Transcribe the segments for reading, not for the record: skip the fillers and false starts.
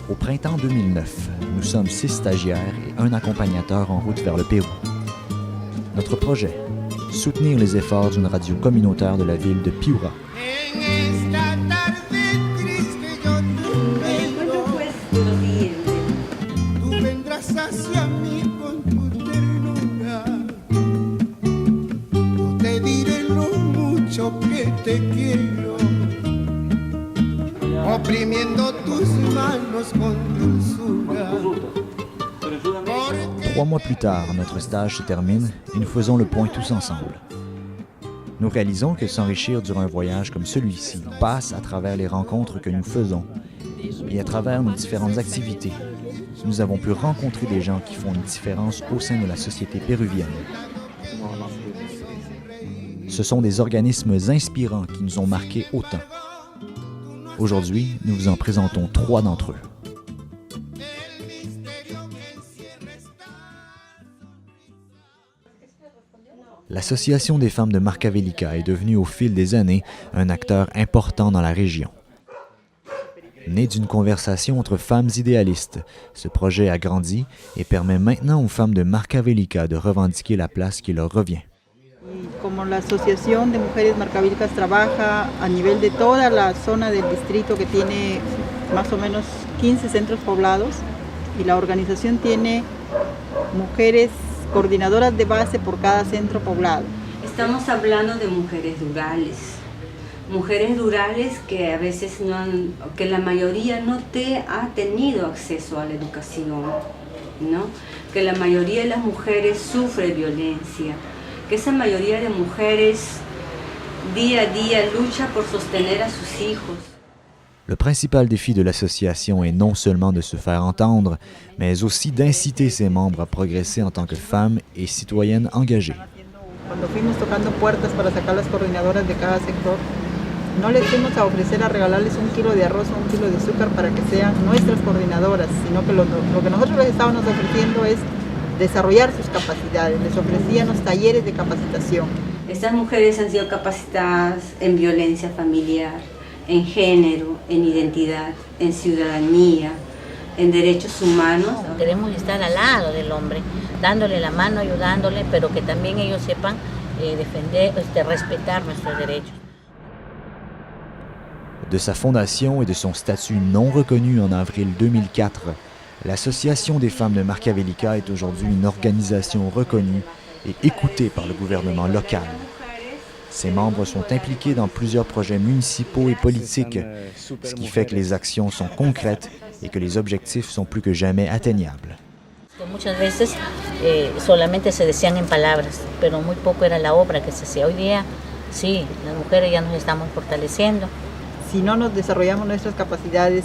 Au printemps 2009, nous sommes 6 stagiaires et un accompagnateur en route vers le Pérou. Notre projet, soutenir les efforts d'une radio communautaire de la ville de Piura. Oprimiendo tus manos con dulzura. 3 mois plus tard, notre stage se termine et nous faisons le point tous ensemble. Nous réalisons que s'enrichir durant un voyage comme celui-ci passe à travers les rencontres que nous faisons et à travers nos différentes activités. Nous avons pu rencontrer des gens qui font une différence au sein de la société péruvienne. Ce sont des organismes inspirants qui nous ont marqués autant. Aujourd'hui, nous vous en présentons 3 d'entre eux. L'Association des femmes de Marcavelica est devenue au fil des années un acteur important dans la région. Né d'une conversation entre femmes idéalistes, ce projet a grandi et permet maintenant aux femmes de Marcavelica de revendiquer la place qui leur revient. Como la Asociación de Mujeres Marcavélicas trabaja a nivel de toda la zona del distrito que tiene más o menos 15 centros poblados y la organización tiene mujeres coordinadoras de base por cada centro poblado. Estamos hablando de mujeres rurales que a veces que la mayoría no ha tenido acceso a la educación, ¿no? Que la mayoría de las mujeres sufre violencia, que esa mayoría de mujeres día a día lucha por sostener a sus hijos. Le principal défi de l'association est non seulement de se faire entendre, mais aussi d'inciter ses membres à progresser en tant que femmes et citoyennes engagées. Cuando fuimos tocando puertas para sacar las coordinadoras de cada sector, no les fuimos a ofrecer a regalarles un kilo de arroz o un kilo de azúcar para que sean nuestras coordinadoras, sino que lo que nosotros les estábamos ofreciendo es desarrollar sus capacidades, les ofrecíamos talleres de capacitación. Estas mujeres han sido capacitadas en violencia familiar, en género, en identidad, en ciudadanía, en derechos humanos. Queremos estar al lado del hombre, dándole la mano, ayudándole, pero que también ellos sepan defender, respetar nuestros derechos. De sa fondation et de son statut non reconnu en avril 2004, l'Association des femmes de Marcavelica est aujourd'hui une organisation reconnue et écoutée par le gouvernement local. Ses membres sont impliqués dans plusieurs projets municipaux et politiques, ce qui fait que les actions sont concrètes et que les objectifs sont plus que jamais atteignables. Muchas veces solamente se decían en palabras, pero muy poco era la obra que se hacía. Hoy día, sí, las mujeres ya nos estamos fortaleciendo. Si no nos desarrollamos nuestras capacidades,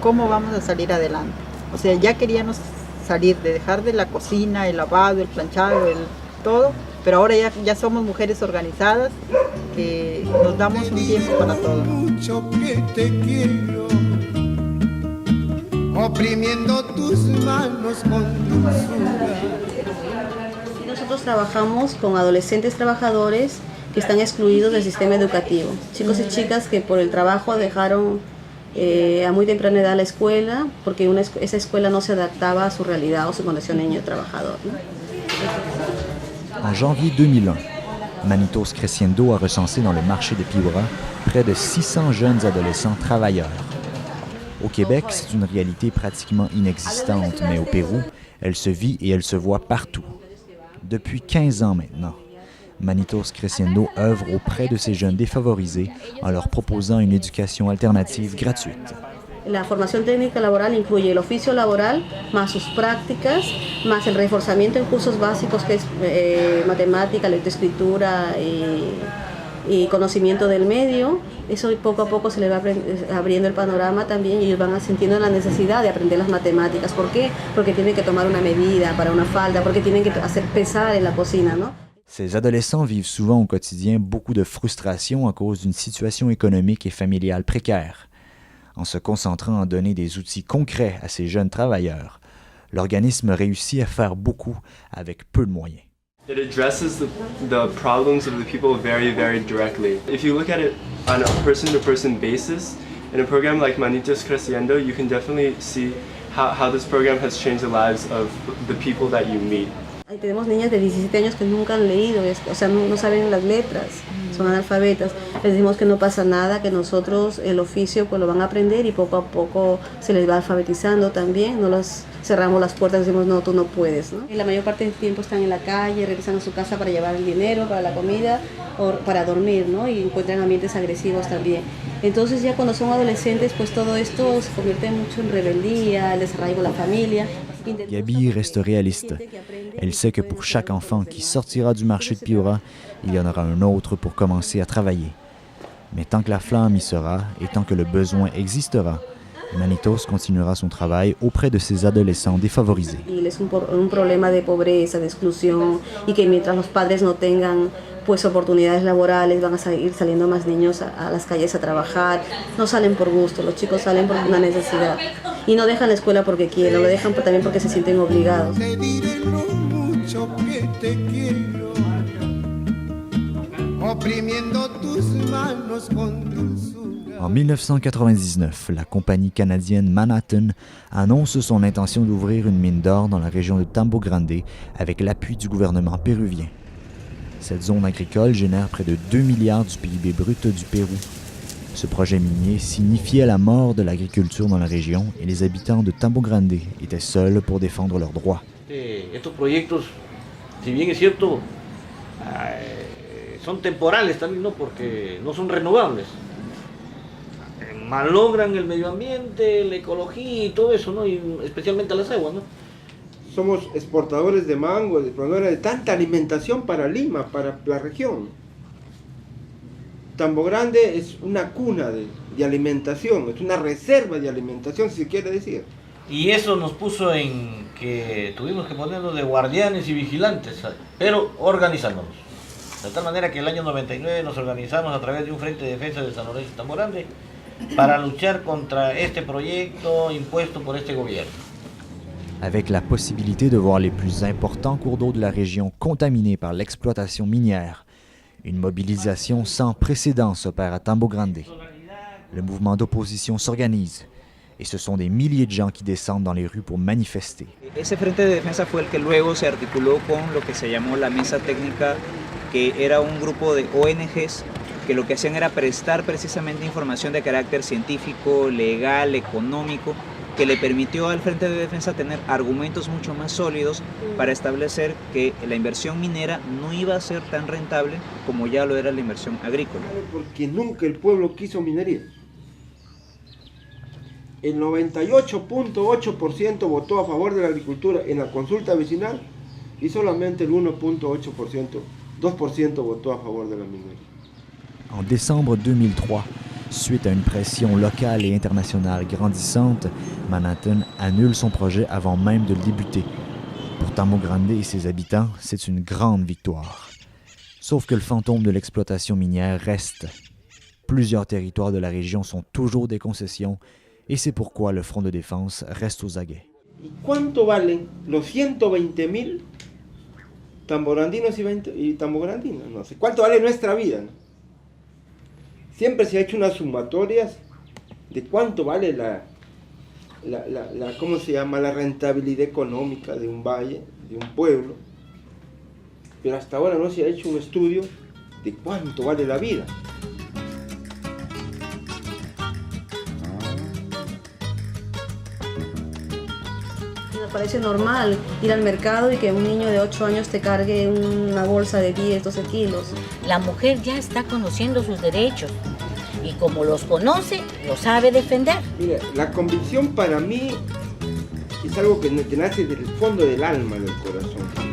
¿cómo vamos a salir adelante? O sea, ya queríamos salir, de dejar de la cocina, el lavado, el planchado, todo, pero ahora ya somos mujeres organizadas que nos damos un tiempo para todo. Oprimiendo tus manos con dulzura. Nosotros trabajamos con adolescentes trabajadores que están excluidos del sistema educativo, chicos y chicas que por el trabajo dejaron a muy temprana edad la escuela porque esa escuela no se adaptaba a su realidad o su condición de niño trabajador, ¿no? En janvier 2001, Manitos Crescendo a recensé dans le marché de Piura près de 600 jeunes adolescents travailleurs. Au Québec, c'est une réalité pratiquement inexistante, mais au Pérou, elle se vit et elle se voit partout. Depuis 15 ans maintenant, Manitos Crescendo œuvre auprès de ces jeunes défavorisés en leur proposant une éducation alternative gratuite. La formación técnica laboral incluye el oficio laboral, más sus prácticas, más el reforzamiento en cursos básicos que es matemática, lectoescritura y conocimiento del medio. Eso poco a poco se le va abriendo el panorama también y ellos van sintiendo la necesidad de aprender las matemáticas. ¿Por qué? Porque tienen que tomar una medida para una falda, porque tienen que hacer pesar en la cocina, ¿no? Ces adolescents vivent souvent au quotidien beaucoup de frustration à cause d'une situation économique et familiale précaire. En se concentrant à donner des outils concrets à ces jeunes travailleurs, l'organisme réussit à faire beaucoup avec peu de moyens. It addresses the problems of the people very, very directly. If you look at it on a person-to-person basis, in a program like Manitos Creciendo, you can definitely see how this program has changed the lives of the people that you meet. Ahí tenemos niñas de 17 años que nunca han leído, o sea, no saben las letras, son analfabetas. Les decimos que no pasa nada, que nosotros el oficio pues lo van a aprender y poco a poco se les va alfabetizando también. No las cerramos las puertas, decimos no, tú no puedes, ¿no? Y la mayor parte del tiempo están en la calle, regresan a su casa para llevar el dinero, para la comida o para dormir, ¿no? Y encuentran ambientes agresivos también. Entonces ya cuando son adolescentes pues todo esto se convierte mucho en rebeldía, el desarraigo de la familia. Gabi reste réaliste. Elle sait que pour chaque enfant qui sortira du marché de Piura, il y en aura un autre pour commencer à travailler. Mais tant que la flamme y sera et tant que le besoin existera, Manitos continuera son travail auprès de ces adolescents défavorisés. Es un problema de pobreza, de exclusión, y que mientras los padres no tengan pues oportunidades laborales, van a seguir saliendo más niños a las calles a trabajar. No salen por gusto, los chicos salen por una necesidad. Y no dejan la escuela porque quieren, lo dejan también porque se sienten obligados. Te diré lo mucho que te quiero, oprimiendo tus manos con dulzura. En 1999, la compagnie canadienne Manhattan annonce son intention d'ouvrir une mine d'or dans la région de Tambo Grande avec l'appui du gouvernement péruvien. Cette zone agricole génère près de 2 milliards du PIB brut du Pérou. Ce projet minier signifiait la mort de l'agriculture dans la région et les habitants de Tambo Grande étaient seuls pour défendre leurs droits. Estos proyectos, si bien es cierto, son temporales también, ¿no? Porque no son renovables. Malogran el medio ambiente, la ecología y todo eso, ¿no? Y especialmente las aguas, ¿no? Somos exportadores de mango, exportadores de tanta alimentación para Lima, para la región. Tambo Grande es una cuna de alimentación, es una reserva de alimentación, si se quiere decir. Y eso nos puso en que tuvimos que ponernos de guardianes y vigilantes, ¿sabes? Pero organizándonos. De tal manera que el año 99 nos organizamos a través de un frente de defensa de San Lorenzo y Tambo Grande para luchar contra este proyecto impuesto por este gobierno. Avec la possibilité de voir les plus importants cours d'eau de la région contaminés par l'exploitation minière, une mobilisation sans précédent s'opère à Tambo Grande. Le mouvement d'opposition s'organise et ce sont des milliers de gens qui descendent dans les rues pour manifester. Ese frente de defensa fue el que luego se articuló con lo que se llamó la mesa técnica, que era un grupo de ONGs que lo que hacían era prestar precisamente información de carácter científico, legal, económico, que le permitió al Frente de Defensa tener argumentos mucho más sólidos para establecer que la inversión minera no iba a ser tan rentable como ya lo era la inversión agrícola. Porque nunca el pueblo quiso minería. El 98.8% votó a favor de la agricultura en la consulta vecinal y solamente el 1.8%, 2% votó a favor de la minería. En décembre 2003, suite à une pression locale et internationale grandissante, Manhattan annule son projet avant même de le débuter. Pour Tambo Grande et ses habitants, c'est une grande victoire. Sauf que le fantôme de l'exploitation minière reste. Plusieurs territoires de la région sont toujours des concessions et c'est pourquoi le Front de défense reste aux aguets. ¿Y cuánto valen los 120.000 tamborandinos y tambograndinas? No sé. ¿Cuánto vale nuestra vida? ¿No? Siempre se ha hecho unas sumatorias de cuánto vale ¿cómo se llama? La rentabilidad económica de un valle, de un pueblo, pero hasta ahora no se ha hecho un estudio de cuánto vale la vida. Nos parece normal ir al mercado y que un niño de 8 años te cargue una bolsa de 10, 12 kilos. La mujer ya está conociendo sus derechos y como los conoce, los sabe defender. Mira, la convicción para mí es algo que nace del fondo del alma, del corazón.